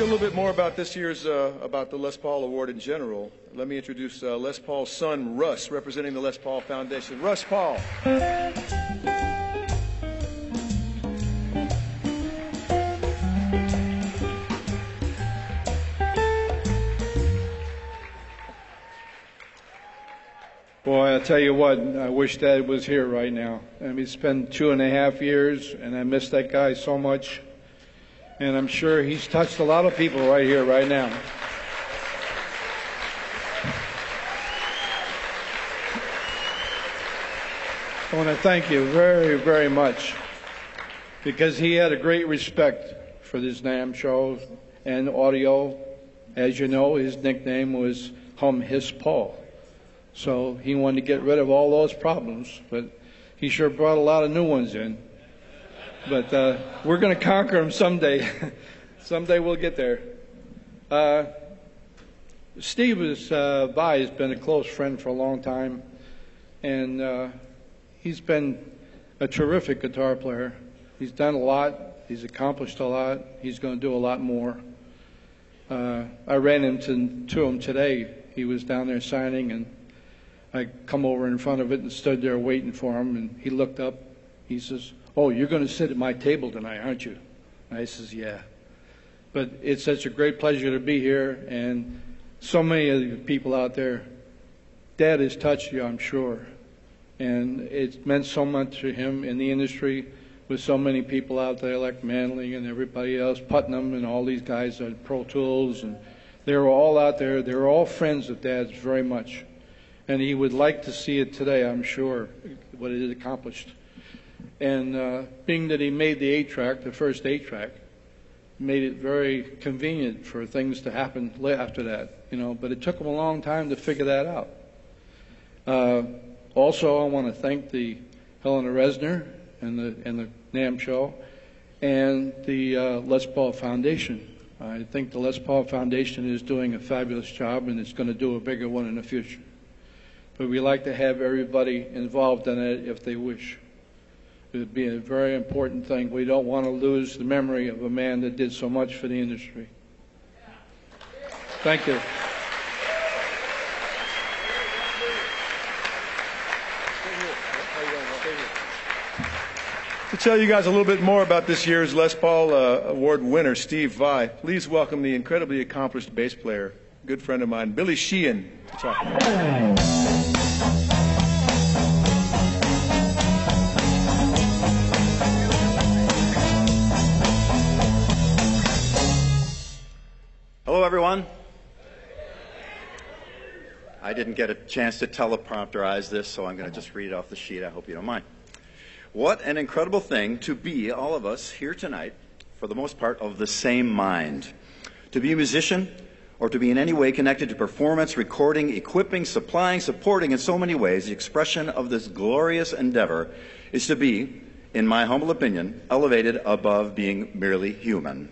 little bit more about this year's, about the Les Paul Award in general, let me introduce Les Paul's son, Russ, representing the Les Paul Foundation. Russ Paul. Boy, I tell you what, I wish Dad was here right now. I mean, it's been 2.5 years, and I miss that guy so much. And I'm sure he's touched a lot of people right here, right now. I want to thank you very, very much, because he had a great respect for this NAMM show and audio. As you know, his nickname was Hiss Paul. So he wanted to get rid of all those problems, but he sure brought a lot of new ones in. But we're going to conquer them someday. Someday we'll get there. Steve Vai has been a close friend for a long time, and he's been a terrific guitar player. He's done a lot. He's accomplished a lot. He's going to do a lot more. I ran into him today. He was down there signing, and I come over in front of it and stood there waiting for him, and he looked up. He says, "Oh, you're going to sit at my table tonight, aren't you?" And I says, "Yeah." But it's such a great pleasure to be here, and so many of the people out there. Dad has touched you, I'm sure, and it's meant so much to him in the industry with so many people out there like Manley and everybody else, Putnam and all these guys at Pro Tools, and they were all out there. They were all friends of Dad's very much. And he would like to see it today, I'm sure, what it accomplished. And being that he made the 8-track, the first 8-track, made it very convenient for things to happen after that, you know. But it took him a long time to figure that out. Also, I want to thank the Helena Resner and the NAMM show and the Les Paul Foundation. I think the Les Paul Foundation is doing a fabulous job, and it's going to do a bigger one in the future. But we like to have everybody involved in it if they wish. It would be a very important thing. We don't want to lose the memory of a man that did so much for the industry. Thank you. To tell you guys a little bit more about this year's Les Paul Award winner, Steve Vai, please welcome the incredibly accomplished bass player, good friend of mine, Billy Sheehan. Hello, everyone. I didn't get a chance to teleprompterize this, so I'm going to just read it off the sheet. I hope you don't mind. What an incredible thing to be, all of us here tonight, for the most part, of the same mind. To be a musician, or to be in any way connected to performance, recording, equipping, supplying, supporting in so many ways, the expression of this glorious endeavor is to be, in my humble opinion, elevated above being merely human.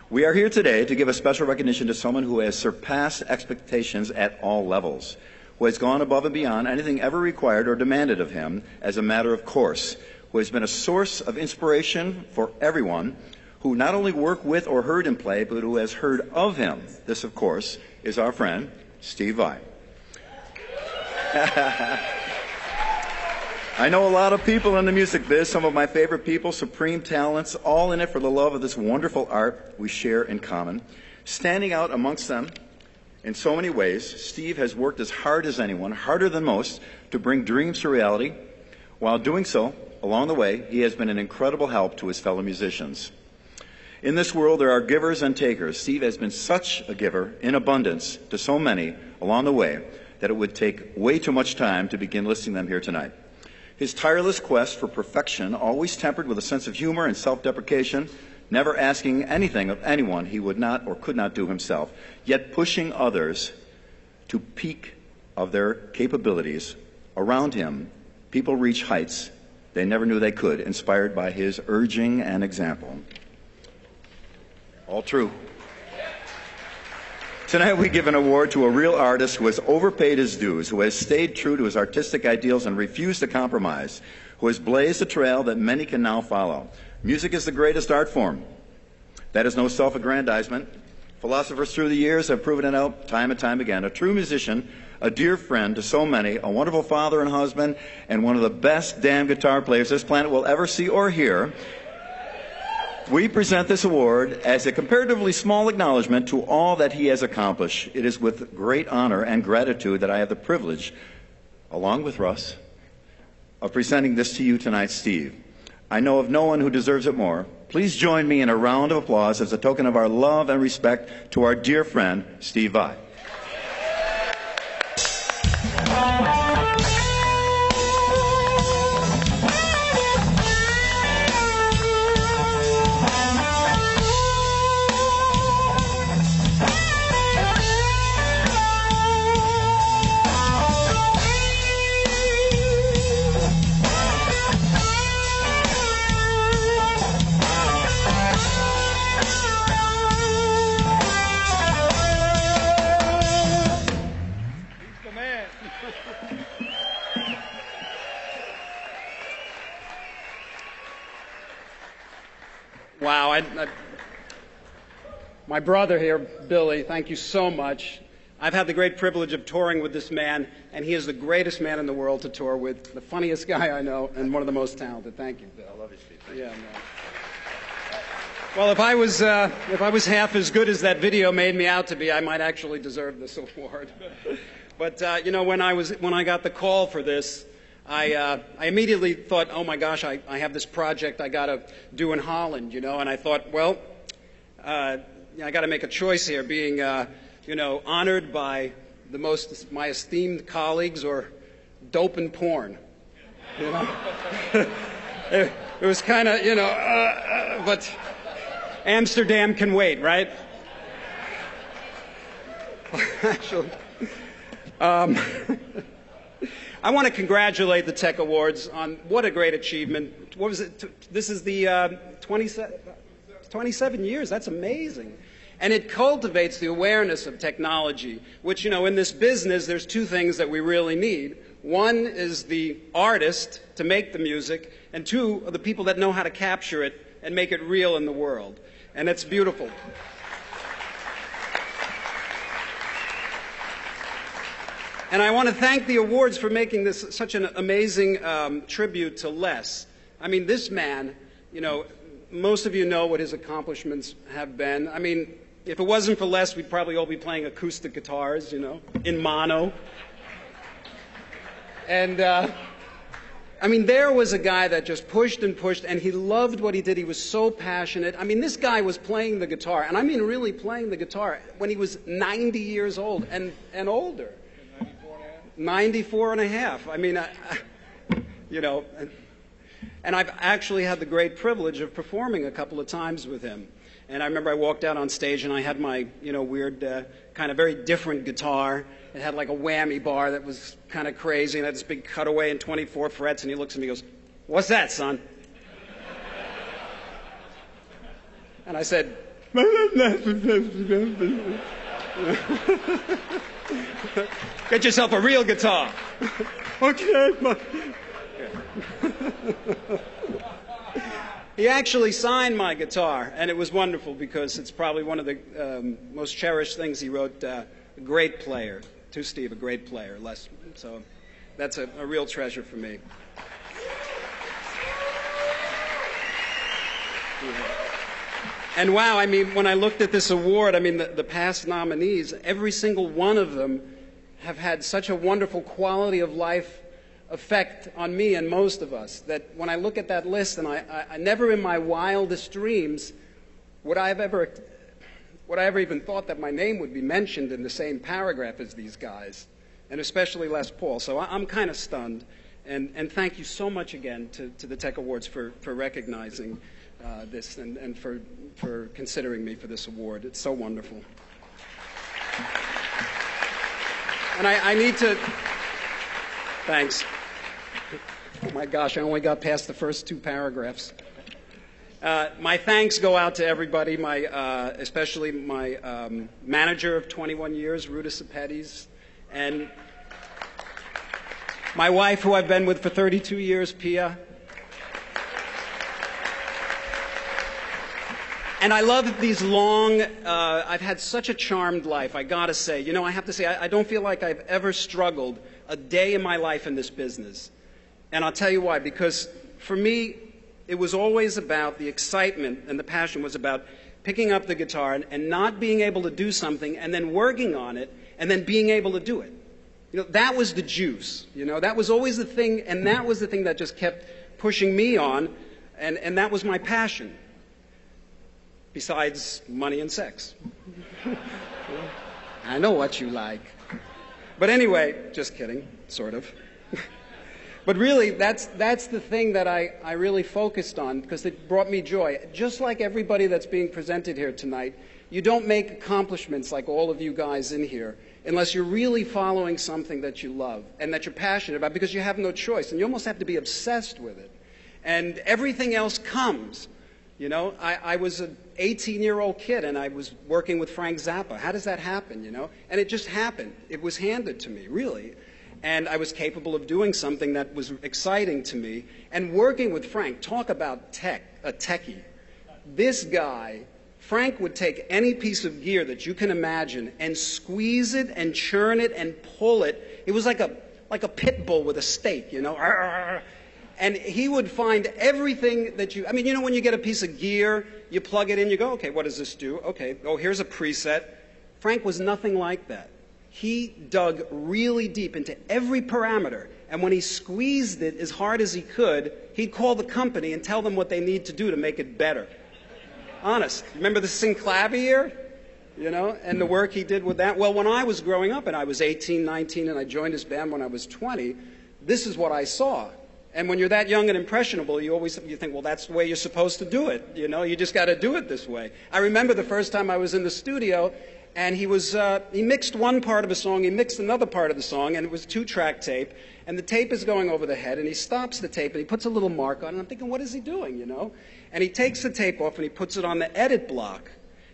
We are here today to give a special recognition to someone who has surpassed expectations at all levels, who has gone above and beyond anything ever required or demanded of him as a matter of course, who has been a source of inspiration for everyone who not only worked with or heard him play, but who has heard of him. This, of course, is our friend, Steve Vai. I know a lot of people in the music biz, some of my favorite people, supreme talents, all in it for the love of this wonderful art we share in common. Standing out amongst them in so many ways, Steve has worked as hard as anyone, harder than most, to bring dreams to reality. While doing so, along the way, he has been an incredible help to his fellow musicians. In this world, there are givers and takers. Steve has been such a giver in abundance to so many along the way that it would take way too much time to begin listing them here tonight. His tireless quest for perfection, always tempered with a sense of humor and self-deprecation, never asking anything of anyone he would not or could not do himself, yet pushing others to peak of their capabilities. Around him, people reach heights they never knew they could, inspired by his urging and example. All true. Tonight we give an award to a real artist who has overpaid his dues, who has stayed true to his artistic ideals and refused to compromise, who has blazed a trail that many can now follow. Music is the greatest art form. That is no self-aggrandizement. Philosophers through the years have proven it out time and time again. A true musician, a dear friend to so many, a wonderful father and husband, and one of the best damn guitar players this planet will ever see or hear. We present this award as a comparatively small acknowledgement to all that he has accomplished. It is with great honor and gratitude that I have the privilege, along with Russ, of presenting this to you tonight, Steve. I know of no one who deserves it more. Please join me in a round of applause as a token of our love and respect to our dear friend, Steve Vai. Wow, my brother here, Billy, thank you so much. I've had the great privilege of touring with this man, and he is the greatest man in the world to tour with, the funniest guy I know, and one of the most talented. Thank you, Bill. I love you, Steve. Yeah, man. Well, if I was half as good as that video made me out to be, I might actually deserve this award. But you know, when I got the call for this, I immediately thought, oh my gosh, I have this project I got to do in Holland, you know, and I thought, well, I got to make a choice here, being, you know, honored by my esteemed colleagues or dope and porn, you know. It was kind of, you know, but Amsterdam can wait, right? Actually, I want to congratulate the Tech Awards on what a great achievement. What was it? This is the 27 years. That's amazing. And it cultivates the awareness of technology, which, you know, in this business, there's two things that we really need. One is the artist to make the music, and two are the people that know how to capture it and make it real in the world. And it's beautiful. And I want to thank the awards for making this such an amazing tribute to Les. I mean, this man, you know, most of you know what his accomplishments have been. I mean, if it wasn't for Les, we'd probably all be playing acoustic guitars, you know, in mono. And, I mean, there was a guy that just pushed and pushed, and he loved what he did. He was so passionate. I mean, this guy was playing the guitar, and I mean really playing the guitar, when he was 90 years old and older. 94 and a half. I mean, you know, and I've actually had the great privilege of performing a couple of times with him. And I remember I walked out on stage and I had my, you know, weird, kind of very different guitar. It had like a whammy bar that was kind of crazy and had this big cutaway and 24 frets. And he looks at me and goes, "What's that, son?" And I said, "Get yourself a real guitar." Okay. He actually signed my guitar, and it was wonderful because it's probably one of the most cherished things he wrote. A great player, to Steve, a great player. Les, so that's a real treasure for me. Yeah. And wow, I mean, when I looked at this award, I mean, the past nominees, every single one of them have had such a wonderful quality of life effect on me and most of us, that when I look at that list, and I never in my wildest dreams would I have ever even thought that my name would be mentioned in the same paragraph as these guys, and especially Les Paul. So I'm kind of stunned, and thank you so much again to the Tech Awards for recognizing this and for considering me for this award. It's so wonderful. And I need to, thanks. Oh my gosh, I only got past the first two paragraphs. My thanks go out to everybody, especially my manager of 21 years, Ruta Sepetys, and my wife, who I've been with for 32 years, Pia. And I love these long, I've had such a charmed life, I gotta say. You know, I have to say, I don't feel like I've ever struggled a day in my life in this business. And I'll tell you why, because for me, it was always about the excitement, and the passion was about picking up the guitar and not being able to do something and then working on it and then being able to do it. You know, that was the juice. You know, that was always the thing, and that was the thing that just kept pushing me on, and that was my passion, besides money and sex. I know what you like. But anyway, just kidding, sort of. But really, that's the thing that I really focused on, because it brought me joy. Just like everybody that's being presented here tonight, you don't make accomplishments like all of you guys in here unless you're really following something that you love and that you're passionate about, because you have no choice, and you almost have to be obsessed with it. And everything else comes. You know, I was an 18-year-old kid, and I was working with Frank Zappa. How does that happen, you know? And it just happened. It was handed to me, really. And I was capable of doing something that was exciting to me. And working with Frank, talk about a techie. This guy, Frank would take any piece of gear that you can imagine and squeeze it and churn it and pull it. It was like a pit bull with a stake, you know? And he would find everything that I mean, you know, when you get a piece of gear, you plug it in, you go, okay, what does this do? Okay, oh, here's a preset. Frank was nothing like that. He dug really deep into every parameter, and when he squeezed it as hard as he could, he'd call the company and tell them what they need to do to make it better. Honest. Remember the synclavier? You know, and the work he did with that? Well, when I was growing up, and I was 18, 19, and I joined his band when I was 20, this is what I saw. And when you're that young and impressionable, you think, well, that's the way you're supposed to do it. You know, you just got to do it this way. I remember the first time I was in the studio, and he mixed one part of a song, he mixed another part of the song, and it was 2-track tape, and the tape is going over the head, and he stops the tape, and he puts a little mark on it, and I'm thinking, what is he doing, you know? And he takes the tape off, and he puts it on the edit block,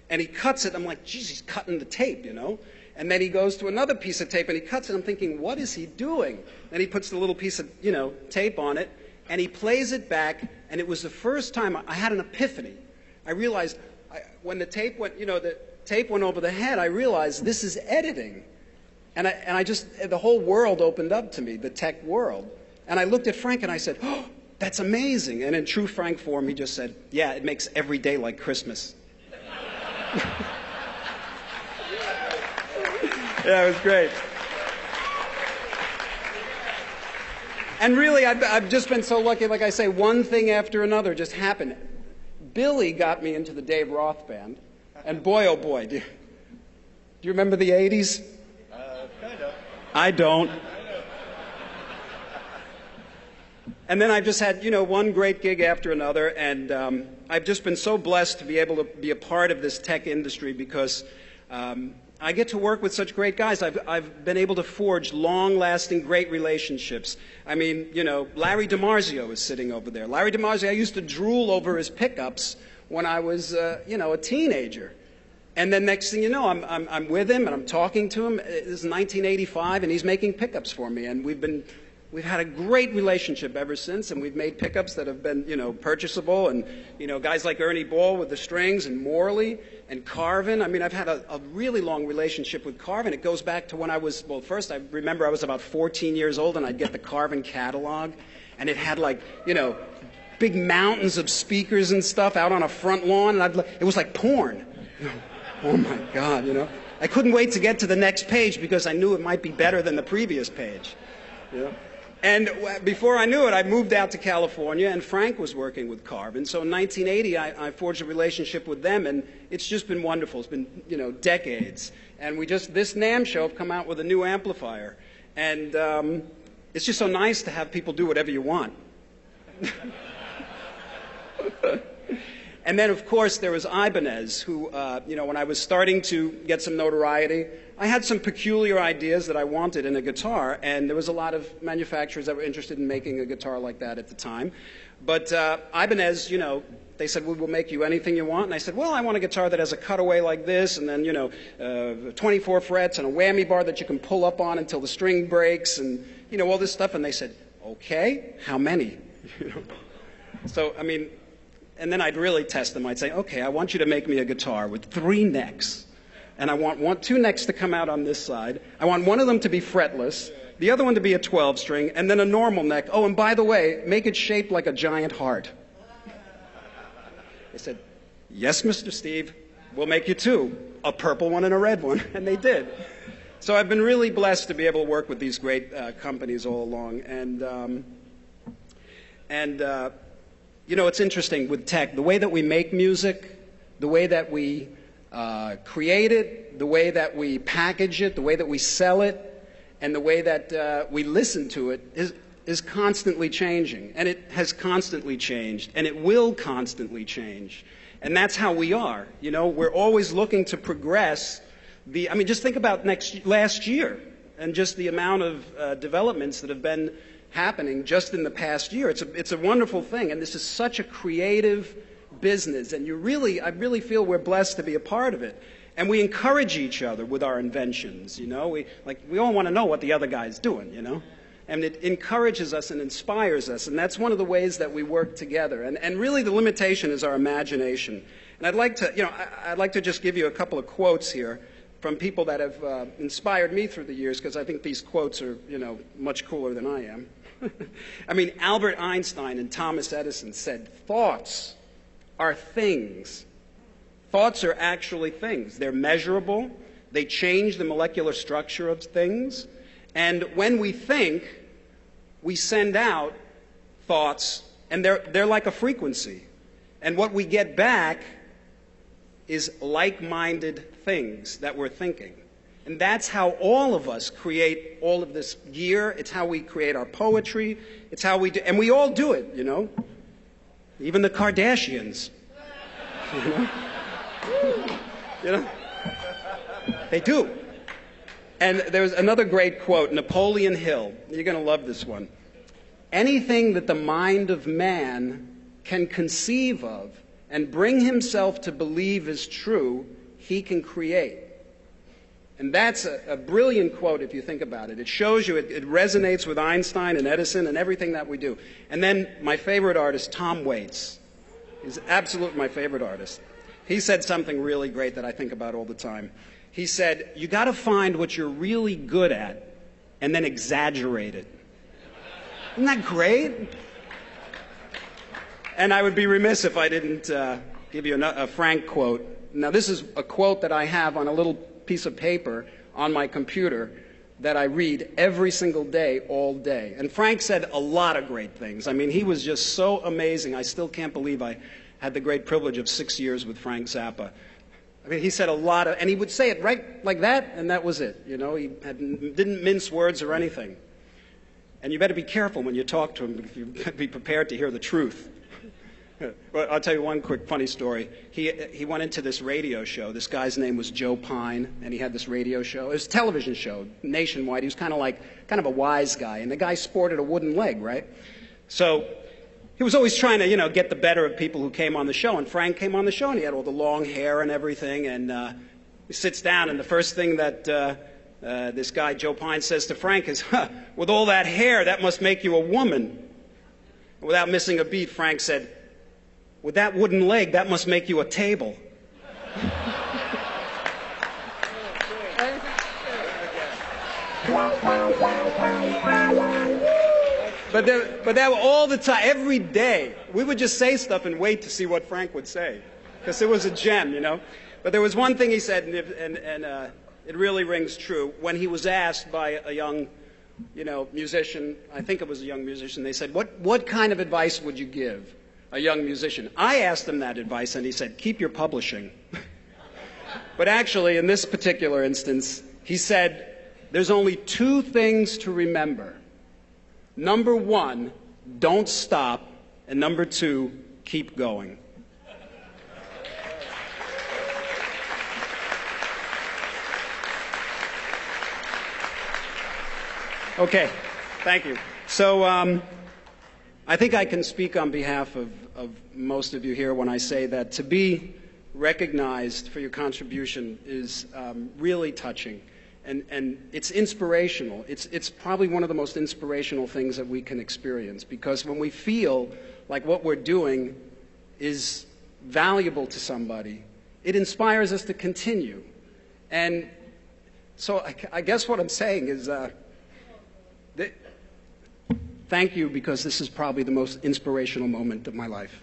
and he cuts it. I'm like, geez, he's cutting the tape, you know? And then he goes to another piece of tape, and he cuts it. I'm thinking, what is he doing? Then he puts the little piece of, you know, tape on it, and he plays it back, and it was the first time I had an epiphany. I realized when the tape went, you know, the tape went over the head, I realized this is editing. And I just, the whole world opened up to me, the tech world. And I looked at Frank, and I said, oh, that's amazing. And in true Frank form, he just said, yeah, it makes every day like Christmas. Yeah, it was great. And really, I've just been so lucky. Like I say, one thing after another just happened. Billy got me into the Dave Roth band. And boy, oh boy, do you remember the 80s? Kind of. I don't. And then I've just had, you know, one great gig after another. And I've just been so blessed to be able to be a part of this tech industry, because I get to work with such great guys. I've been able to forge long-lasting, great relationships. I mean, you know, Larry DiMarzio is sitting over there. Larry DiMarzio, I used to drool over his pickups when I was, you know, a teenager. And then next thing you know, I'm with him and I'm talking to him. This is 1985, and he's making pickups for me. And we've had a great relationship ever since, and we've made pickups that have been, you know, purchasable. And, you know, guys like Ernie Ball with the strings, and Morley, and Carvin. I mean, I've had a really long relationship with Carvin. It goes back to when I was, well, first I remember I was about 14 years old, and I'd get the Carvin catalog, and it had, like, you know, big mountains of speakers and stuff out on a front lawn, and it was like porn. Oh my God, you know. I couldn't wait to get to the next page because I knew it might be better than the previous page. You know? And before I knew it, I moved out to California, and Frank was working with Carvin. So in 1980, I forged a relationship with them, and it's just been wonderful. It's been, you know, decades. And this NAMM show have come out with a new amplifier. And it's just so nice to have people do whatever you want. And then, of course, there was Ibanez, who, you know, when I was starting to get some notoriety, I had some peculiar ideas that I wanted in a guitar, and there was a lot of manufacturers that were interested in making a guitar like that at the time. But Ibanez, you know, they said, well, we'll make you anything you want. And I said, well, I want a guitar that has a cutaway like this, and then, you know, 24 frets and a whammy bar that you can pull up on until the string breaks, and, you know, all this stuff. And they said, okay, how many? You know? So, I mean, And then I'd really test them. I'd say, okay, I want you to make me a guitar with 3 necks. And I want 2 necks to come out on this side. I want one of them to be fretless, the other one to be a 12-string, and then a normal neck. Oh, and by the way, make it shaped like a giant heart. They said, yes, Mr. Steve, we'll make you 2, a purple one and a red one. And they did. So I've been really blessed to be able to work with these great companies all along. You know, it's interesting with tech, the way that we make music, the way that we create it, the way that we package it, the way that we sell it, and the way that we listen to it is constantly changing. And it has constantly changed, and it will constantly change. And that's how we are. You know, we're always looking to progress. I mean, just think about last year and just the amount of developments that have been happening just in the past year. It's a wonderful thing, and this is such a creative business, and I really feel we're blessed to be a part of it. And we encourage each other with our inventions, you know. We all want to know what the other guy's doing, you know. And it encourages us and inspires us, and that's one of the ways that we work together. And really the limitation is our imagination. And I'd like to just give you a couple of quotes here from people that have inspired me through the years, because I think these quotes are, you know, much cooler than I am. I mean, Albert Einstein and Thomas Edison said, thoughts are things. Thoughts are actually things. They're measurable. They change the molecular structure of things. And when we think, we send out thoughts, and they're like a frequency. And what we get back is like-minded things that we're thinking. And that's how all of us create all of this gear. It's how we create our poetry. It's how we do, and we all do it, you know. Even the Kardashians. You know? You know? They do. And there's another great quote, Napoleon Hill. You're going to love this one. Anything that the mind of man can conceive of and bring himself to believe is true, he can create. And that's a brilliant quote if you think about it. It shows you, it resonates with Einstein and Edison and everything that we do. And then my favorite artist, Tom Waits. He's absolutely my favorite artist. He said something really great that I think about all the time. He said, you got to find what you're really good at and then exaggerate it. Isn't that great? And I would be remiss if I didn't give you a Frank quote. Now, this is a quote that I have on a little piece of paper on my computer that I read every single day, all day. And Frank said a lot of great things. I mean, he was just so amazing. I still can't believe I had the great privilege of 6 years with Frank Zappa. I mean, he said a lot of, and he would say it right like that, and that was it. You know, he didn't mince words or anything. And you better be careful when you talk to him, because you better be prepared to hear the truth. Well, I'll tell you one quick funny story. He went into this radio show. This guy's name was Joe Pine, and he had this radio show. It was a television show, nationwide. He was kind of a wise guy, and the guy sported a wooden leg, right? So he was always trying to, you know, get the better of people who came on the show. And Frank came on the show, and he had all the long hair and everything. And he sits down, and the first thing that this guy, Joe Pine, says to Frank is, with all that hair, that must make you a woman. Without missing a beat, Frank said, with that wooden leg, that must make you a table. But that all the time, every day, we would just say stuff and wait to see what Frank would say, because it was a gem, you know. But there was one thing he said, and it really rings true. When he was asked by a young, you know, musician, I think it was a young musician, they said, what kind of advice would you give a young musician? I asked him that advice, and he said, keep your publishing. But actually, in this particular instance, he said, there's only 2 things to remember. Number 1, don't stop, and number 2, keep going. Okay, thank you. So I think I can speak on behalf of most of you here when I say that to be recognized for your contribution is really touching. And it's inspirational. It's probably one of the most inspirational things that we can experience, because when we feel like what we're doing is valuable to somebody, it inspires us to continue. And so I guess what I'm saying is thank you, because this is probably the most inspirational moment of my life.